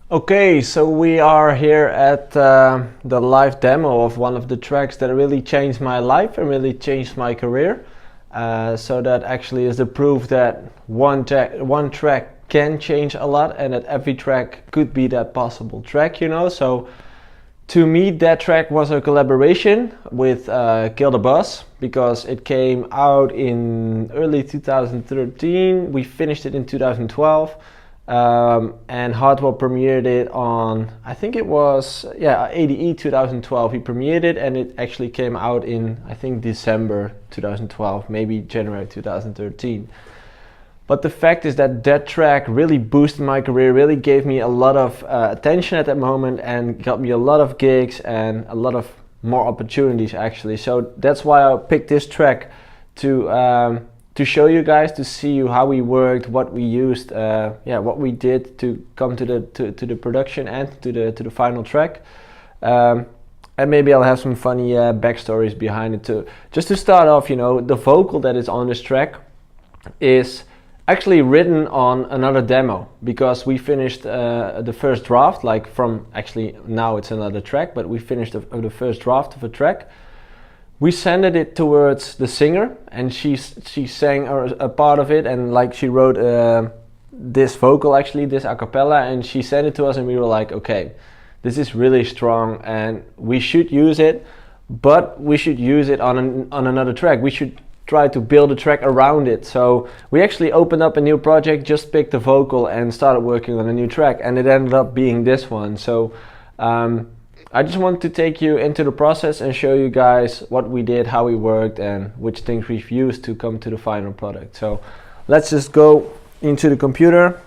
Okay, so we are here at the live demo of one of the tracks that really changed my life and really changed my career. So that actually is the proof that one track can change a lot, and that every track could be that possible track, you know. So to me, that track was a collaboration with Kill the Boss, because it came out in early 2013. We finished it in 2012. And Hardwell premiered it on, I think it was, ADE 2012. He premiered it, and it actually came out in, I think, December 2012, maybe January 2013. But the fact is that that track really boosted my career, really gave me a lot of attention at that moment, and got me a lot of gigs and a lot of more opportunities actually. So that's why I picked this track to show you guys, to see you how we worked, what we used, what we did to come to the production and to the final track. And maybe I'll have some funny backstories behind it too. Just to start off, you know, the vocal that is on this track is actually written on another demo, because we finished the first draft, like from, actually now it's another track, but we finished the first draft of a track. We sent it towards the singer, and she sang a part of it, and like she wrote this vocal, actually this a cappella, and she sent it to us, and we were like, okay, this is really strong and we should use it, but we should use it on another track. We should try to build a track around it. So we actually opened up a new project, just picked the vocal and started working on a new track, and it ended up being this one. So I just want to take you into the process and show you guys what we did, how we worked, and which things we've used to come to the final product. So let's just go into the computer.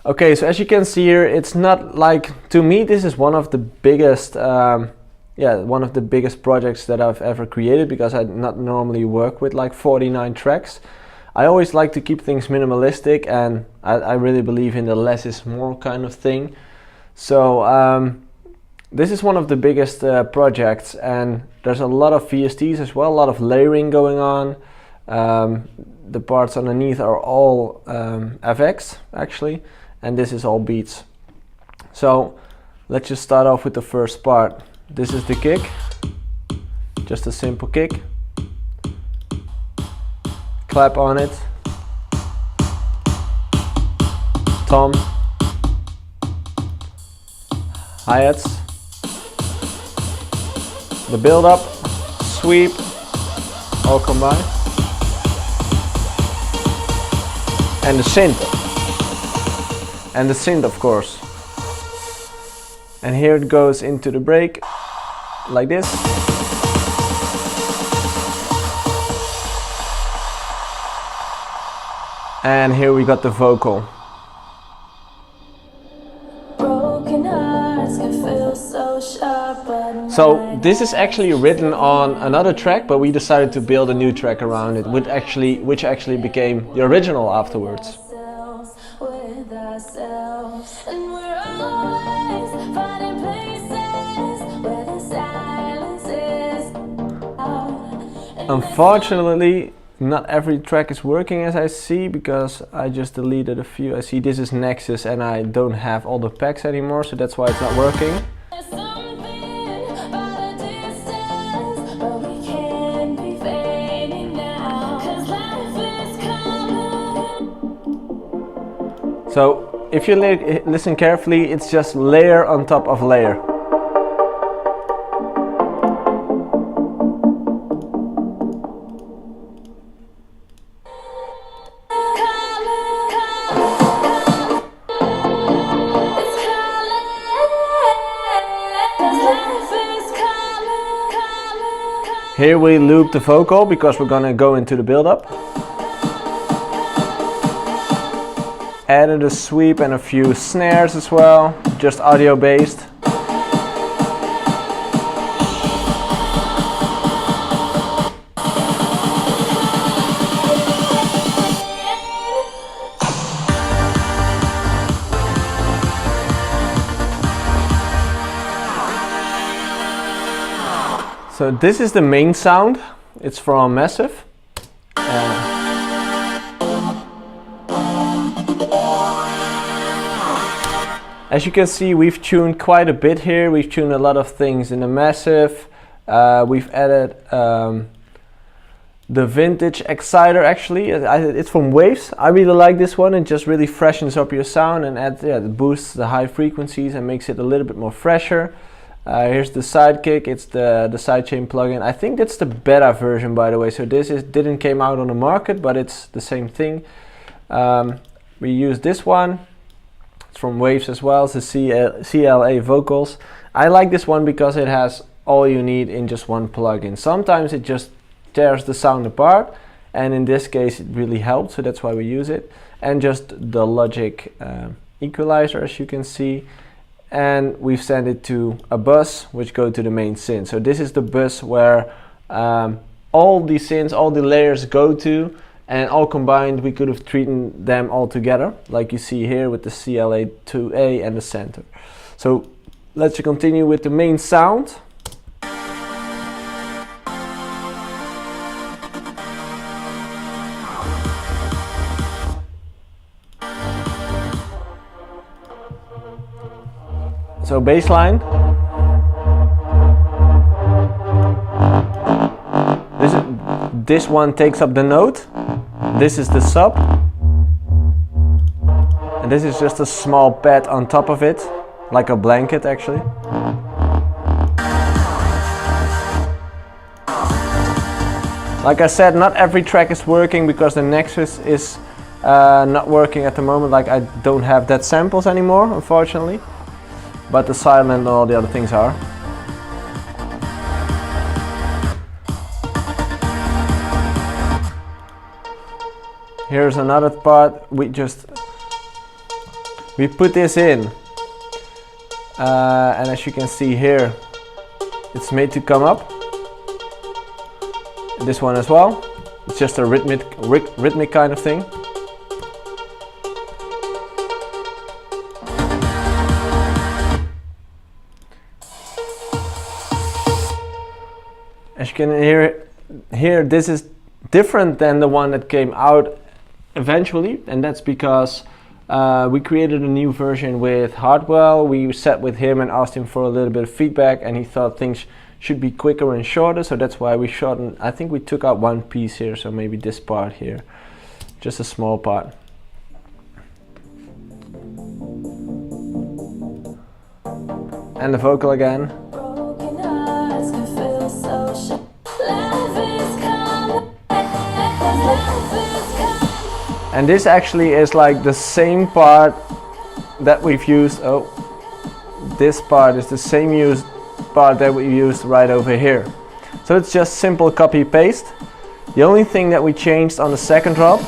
Okay, so as you can see here, it's not like, to me this is one of the biggest one of the biggest projects that I've ever created, because I not normally work with like 49 tracks. I always like to keep things minimalistic, and I really believe in the less is more kind of thing. So this is one of the biggest projects, and there's a lot of VSTs as well, a lot of layering going on. The parts underneath are all FX actually, and this is all beats. So let's just start off with the first part. This is the kick, just a simple kick, clap on it, tom, hi-hats, the build-up, sweep, all combined, and the synth, of course. And here it goes into the break, like this. And here we got the vocal. So this is actually written on another track, but we decided to build a new track around it, which actually became the original afterwards. Unfortunately, not every track is working as I see, because I just deleted a few. I see this is Nexus, and I don't have all the packs anymore, so that's why it's not working. So if you listen carefully, it's just layer on top of layer. Here we loop the vocal, because we're gonna go into the build-up. Added a sweep and a few snares as well, just audio based. So this is the main sound. It's from Massive. As you can see, we've tuned quite a bit here. We've tuned a lot of things in the massive. We've added the vintage exciter. Actually, it's from Waves. I really like this one. It just really freshens up your sound and it boosts the high frequencies and makes it a little bit more fresher. Here's the sidekick. It's the sidechain plugin. I think that's the beta version, by the way. So this didn't came out on the market, but it's the same thing. We use this one. It's from Waves as well. It's the CLA vocals. I like this one because it has all you need in just one plugin. Sometimes it just tears the sound apart, and in this case it really helped, so that's why we use it. And just the Logic equalizer, as you can see. And we've sent it to a bus which go to the main synth. So this is the bus where all the synths, all the layers go to, and all combined we could have treated them all together, like you see here with the CLA2A and the center. So let's continue with the main sound. So bassline. This one takes up the note. This is the sub. And this is just a small pad on top of it, like a blanket actually. Like I said, not every track is working because the Nexus is not working at the moment. Like I don't have that samples anymore, unfortunately. But the silent and all the other things are. Here's another part. We put this in, and as you can see here, it's made to come up. This one as well. It's just a rhythmic kind of thing. As you can hear, this is different than the one that came out eventually, and that's because we created a new version with Hardwell. We sat with him and asked him for a little bit of feedback, and he thought things should be quicker and shorter, so that's why we shortened. I think we took out one piece here, so maybe this part here, just a small part. And the vocal again. And this actually is like the same part that we've used. Oh, this part is the same part that we used right over here. So it's just simple copy paste. The only thing that we changed on the second drop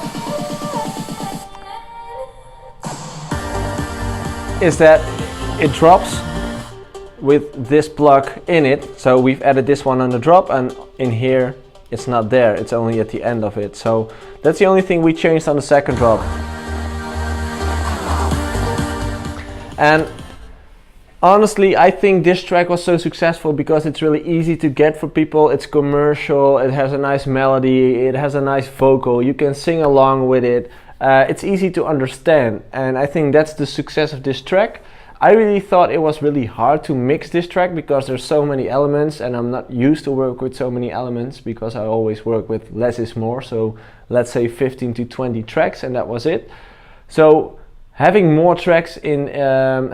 is that it drops with this plug in it. So we've added this one on the drop, and in here it's not there, it's only at the end of it. So that's the only thing we changed on the second drop. And honestly, I think this track was so successful because it's really easy to get for people. It's commercial, it has a nice melody, it has a nice vocal, you can sing along with it. It's easy to understand, and I think that's the success of this track. I really thought it was really hard to mix this track because there's so many elements, and I'm not used to work with so many elements because I always work with less is more. So let's say 15 to 20 tracks, and that was it. So having more tracks in a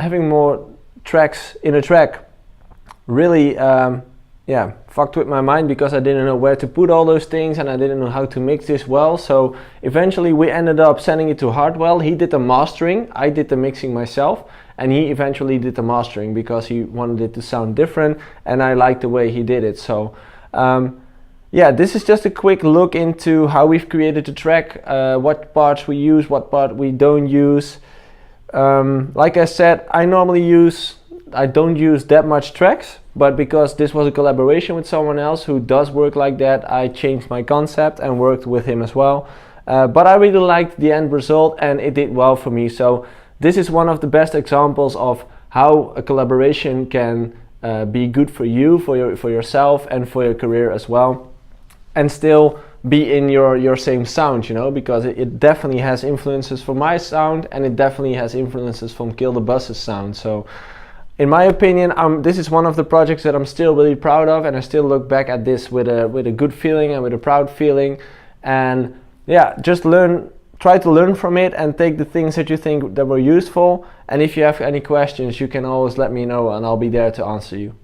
track really fucked with my mind because I didn't know where to put all those things and I didn't know how to mix this well. So eventually we ended up sending it to Hardwell. He did the mastering, I did the mixing myself, and he eventually did the mastering because he wanted it to sound different and I liked the way he did it. So this is just a quick look into how we've created the track, what parts we use, what part we don't use. Like I said, I don't use that much tracks, but because this was a collaboration with someone else who does work like that, I changed my concept and worked with him as well. But I really liked the end result and it did well for me. So this is one of the best examples of how a collaboration can be good for you, for yourself and for your career as well, and still be in your same sound, you know, because it definitely has influences from my sound, and it definitely has influences from Kill the Buzz's sound. So in my opinion, this is one of the projects that I'm still really proud of, and I still look back at this with a good feeling and with a proud feeling. And yeah, just try to learn from it and take the things that you think that were useful. And if you have any questions, you can always let me know, and I'll be there to answer you.